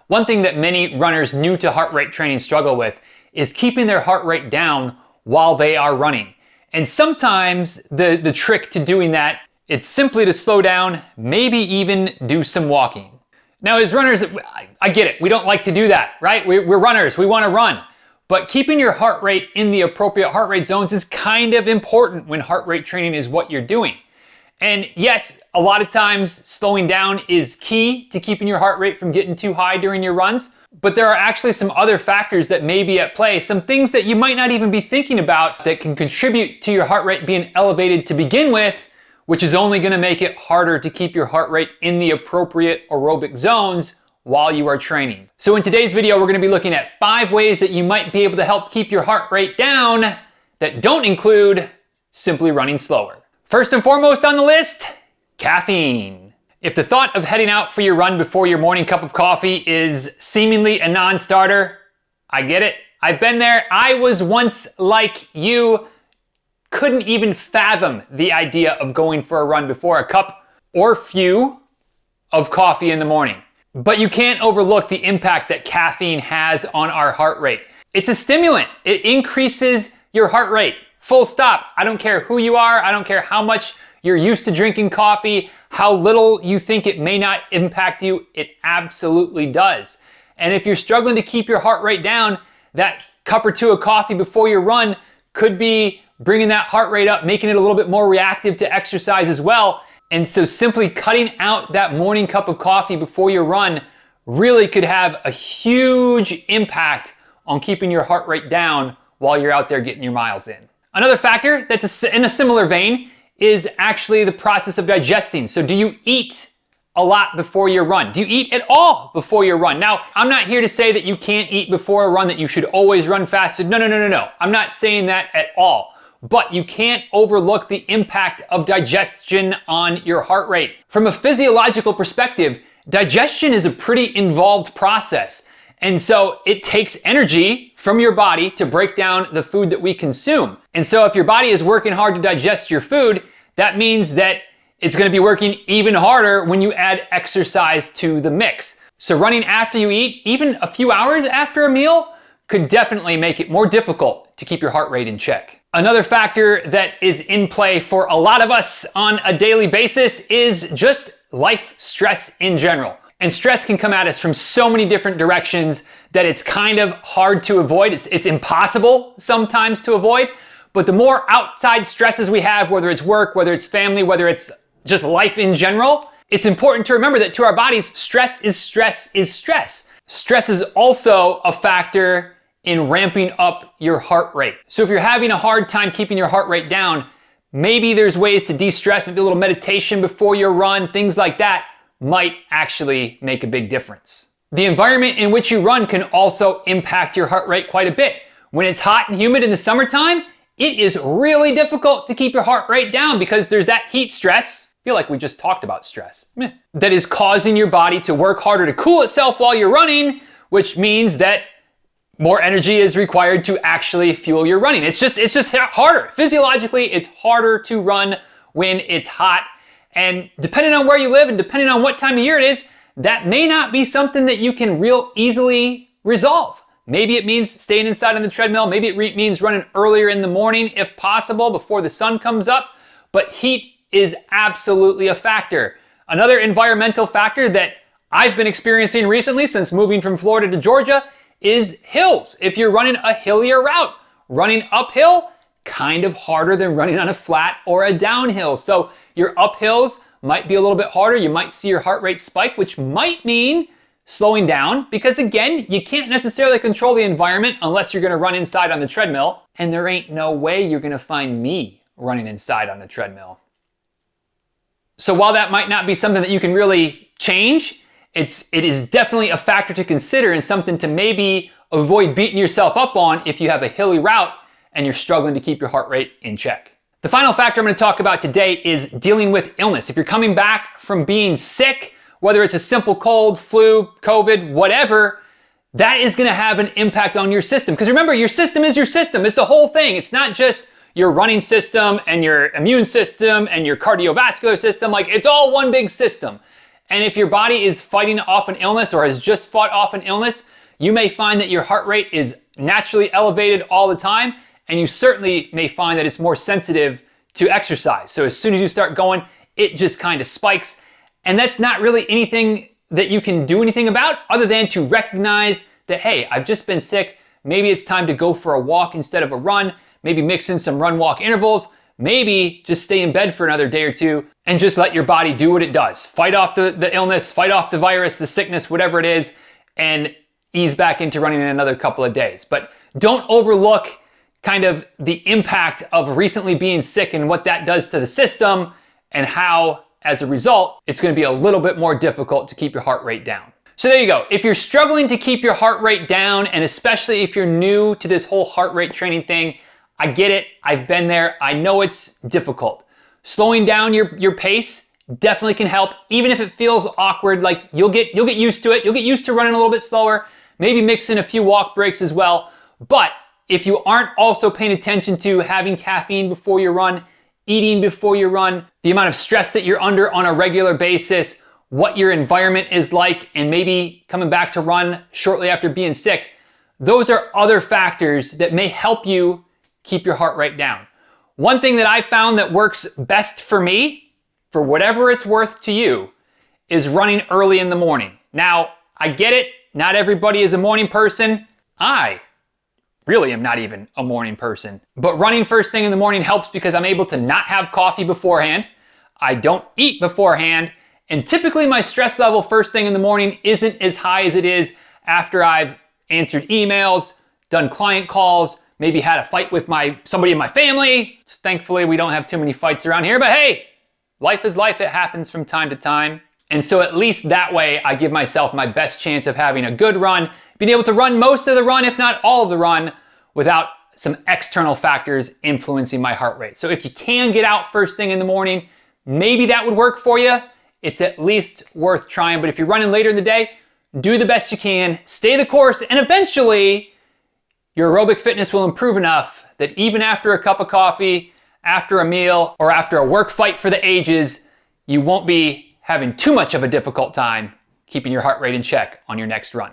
One thing that many runners new to heart rate training struggle with is keeping their heart rate down while they are running. And sometimes the trick to doing that, it's simply to slow down, maybe even do some walking. Now as runners, I get it, we don't like to do that, right? We're runners, we want to run. But keeping your heart rate in the appropriate heart rate zones is kind of important when heart rate training is what you're doing. And yes, a lot of times slowing down is key to keeping your heart rate from getting too high during your runs. But there are actually some other factors that may be at play, some things that you might not even be thinking about that can contribute to your heart rate being elevated to begin with, which is only going to make it harder to keep your heart rate in the appropriate aerobic zones while you are training. So in today's video, we're going to be looking at 5 ways that you might be able to help keep your heart rate down that don't include simply running slower. First and foremost on the list, caffeine. If the thought of heading out for your run before your morning cup of coffee is seemingly a non-starter, I get it. I've been there. I was once like you, couldn't even fathom the idea of going for a run before a cup or few of coffee in the morning. But you can't overlook the impact that caffeine has on our heart rate. It's a stimulant. It increases your heart rate. Full stop. I don't care who you are. I don't care how much you're used to drinking coffee, how little you think it may not impact you. It absolutely does. And if you're struggling to keep your heart rate down, that cup or two of coffee before your run could be bringing that heart rate up, making it a little bit more reactive to exercise as well. And so simply cutting out that morning cup of coffee before your run really could have a huge impact on keeping your heart rate down while you're out there getting your miles in. Another factor that's in a similar vein is actually the process of digesting. So do you eat a lot before your run? Do you eat at all before your run? Now, I'm not here to say that you can't eat before a run, that you should always run fasted. No. I'm not saying that at all. But you can't overlook the impact of digestion on your heart rate. From a physiological perspective, digestion is a pretty involved process. And so it takes energy from your body to break down the food that we consume. And so if your body is working hard to digest your food, that means that it's going to be working even harder when you add exercise to the mix. So running after you eat, even a few hours after a meal, could definitely make it more difficult to keep your heart rate in check. Another factor that is in play for a lot of us on a daily basis is just life stress in general. And stress can come at us from so many different directions that it's kind of hard to avoid. It's impossible sometimes to avoid. But the more outside stresses we have, whether it's work, whether it's family, whether it's just life in general, it's important to remember that to our bodies, stress is stress is stress. Stress is also a factor in ramping up your heart rate. So if you're having a hard time keeping your heart rate down, maybe there's ways to de-stress, maybe a little meditation before your run, things like that might actually make a big difference. The environment in which you run can also impact your heart rate quite a bit. When it's hot and humid in the summertime, it is really difficult to keep your heart rate down because there's that heat stress. I feel like we just talked about stress. That is causing your body to work harder to cool itself while you're running, which means that more energy is required to actually fuel your running. It's just harder. Physiologically, it's harder to run when it's hot. And depending on where you live and depending on what time of year it is, that may not be something that you can real easily resolve. Maybe it means staying inside on the treadmill. Maybe it means running earlier in the morning if possible before the sun comes up. But heat is absolutely a factor. Another environmental factor that I've been experiencing recently since moving from Florida to Georgia is hills. If you're running a hillier route, running uphill, kind of harder than running on a flat or a downhill. So your uphills might be a little bit harder. You might see your heart rate spike, which might mean slowing down because again, you can't necessarily control the environment unless you're gonna run inside on the treadmill. And there ain't no way you're gonna find me running inside on the treadmill. So while that might not be something that you can really change, it is definitely a factor to consider and something to maybe avoid beating yourself up on if you have a hilly route and you're struggling to keep your heart rate in check. The final factor I'm going to talk about today is dealing with illness. If you're coming back from being sick, whether it's a simple cold, flu, COVID, whatever, that is going to have an impact on your system. Because remember, your system is your system. It's the whole thing. It's not just your running system and your immune system and your cardiovascular system. Like, it's all one big system. And if your body is fighting off an illness or has just fought off an illness, you may find that your heart rate is naturally elevated all the time, and you certainly may find that it's more sensitive to exercise. So as soon as you start going, it just kind of spikes. And that's not really anything that you can do anything about other than to recognize that, hey, I've just been sick. Maybe it's time to go for a walk instead of a run. Maybe mix in some run-walk intervals. Maybe just stay in bed for another day or two and just let your body do what it does. Fight off the illness, fight off the virus, the sickness, whatever it is, and ease back into running in another couple of days. But don't overlook kind of the impact of recently being sick and what that does to the system, and how, as a result, it's going to be a little bit more difficult to keep your heart rate down. So there you go. If you're struggling to keep your heart rate down, and especially if you're new to this whole heart rate training thing, I get it. I've been there. I know it's difficult. Slowing down your pace definitely can help, even if it feels awkward. Like you'll get used to it. You'll get used to running a little bit slower. Maybe mix in a few walk breaks as well. But if you aren't also paying attention to having caffeine before you run, eating before you run, the amount of stress that you're under on a regular basis, what your environment is like, and maybe coming back to run shortly after being sick, those are other factors that may help you keep your heart rate down. One thing that I found that works best for me, for whatever it's worth to you, is running early in the morning. Now, I get it. Not everybody is a morning person. I really am not even a morning person. But running first thing in the morning helps because I'm able to not have coffee beforehand. I don't eat beforehand. And typically my stress level first thing in the morning isn't as high as it is after I've answered emails, done client calls, maybe had a fight with somebody in my family. Thankfully, we don't have too many fights around here, but hey, life is life. It happens from time to time. And so at least that way, I give myself my best chance of having a good run, being able to run most of the run, if not all of the run, without some external factors influencing my heart rate. So if you can get out first thing in the morning, maybe that would work for you. It's at least worth trying. But if you're running later in the day, do the best you can, stay the course, and eventually your aerobic fitness will improve enough that even after a cup of coffee, after a meal, or after a work fight for the ages, you won't be having too much of a difficult time keeping your heart rate in check on your next run.